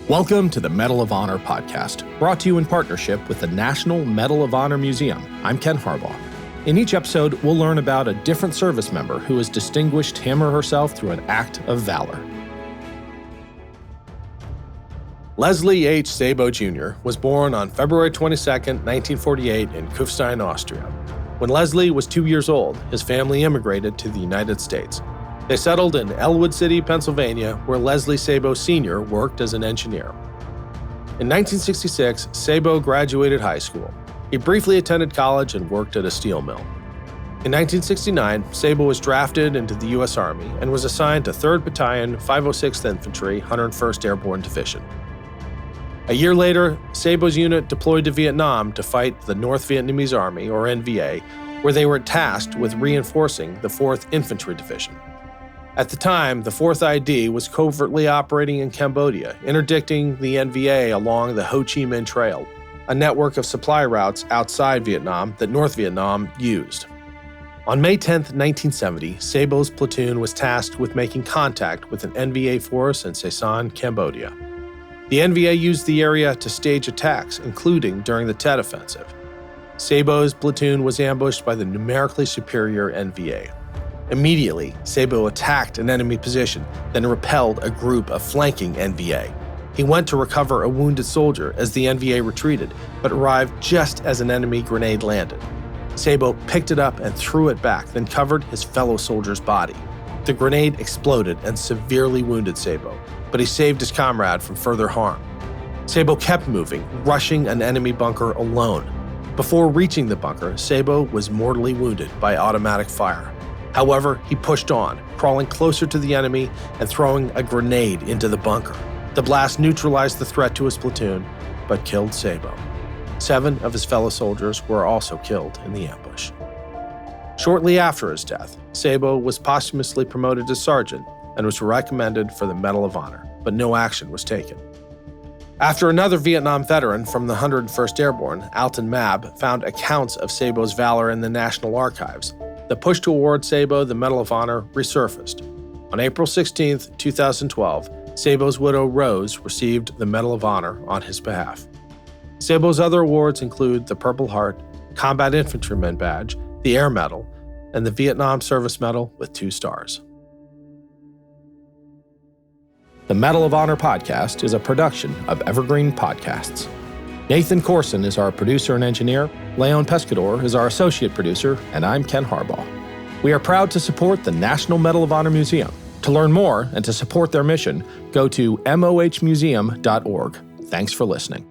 Welcome to the Medal of Honor podcast, brought to you in partnership with the National Medal of Honor Museum. I'm Ken Harbaugh. In each episode, we'll learn about a different service member who has distinguished him or herself through an act of valor. Leslie H. Sabo Jr. was born on February 22, 1948 in Kufstein, Austria. When Leslie was 2 years old, his family immigrated to the United States. They settled in Elwood City, Pennsylvania, where Leslie Sabo Sr. worked as an engineer. In 1966, Sabo graduated high school. He briefly attended college and worked at a steel mill. In 1969, Sabo was drafted into the U.S. Army and was assigned to 3rd Battalion, 506th Infantry, 101st Airborne Division. A year later, Sabo's unit deployed to Vietnam to fight the North Vietnamese Army, or NVA, where they were tasked with reinforcing the 4th Infantry Division. At the time, the 4th ID was covertly operating in Cambodia, interdicting the NVA along the Ho Chi Minh Trail, a network of supply routes outside Vietnam that North Vietnam used. On May 10, 1970, Sabo's platoon was tasked with making contact with an NVA force in Saigon, Cambodia. The NVA used the area to stage attacks, including during the Tet Offensive. Sabo's platoon was ambushed by the numerically superior NVA. Immediately, Sabo attacked an enemy position, then repelled a group of flanking NVA. He went to recover a wounded soldier as the NVA retreated, but arrived just as an enemy grenade landed. Sabo picked it up and threw it back, then covered his fellow soldier's body. The grenade exploded and severely wounded Sabo, but he saved his comrade from further harm. Sabo kept moving, rushing an enemy bunker alone. Before reaching the bunker, Sabo was mortally wounded by automatic fire. However, he pushed on, crawling closer to the enemy and throwing a grenade into the bunker. The blast neutralized the threat to his platoon, but killed Sabo. 7 of his fellow soldiers were also killed in the ambush. Shortly after his death, Sabo was posthumously promoted to sergeant and was recommended for the Medal of Honor, but no action was taken. After another Vietnam veteran from the 101st Airborne, Alton Mab, found accounts of Sabo's valor in the National Archives, the push to award Sabo the Medal of Honor resurfaced. On April 16, 2012, Sabo's widow Rose received the Medal of Honor on his behalf. Sabo's other awards include the Purple Heart, Combat Infantryman Badge, the Air Medal, and the Vietnam Service Medal with 2 stars. The Medal of Honor podcast is a production of Evergreen Podcasts. Nathan Corson is our producer and engineer, Leon Pescador is our associate producer, and I'm Ken Harbaugh. We are proud to support the National Medal of Honor Museum. To learn more and to support their mission, go to mohmuseum.org. Thanks for listening.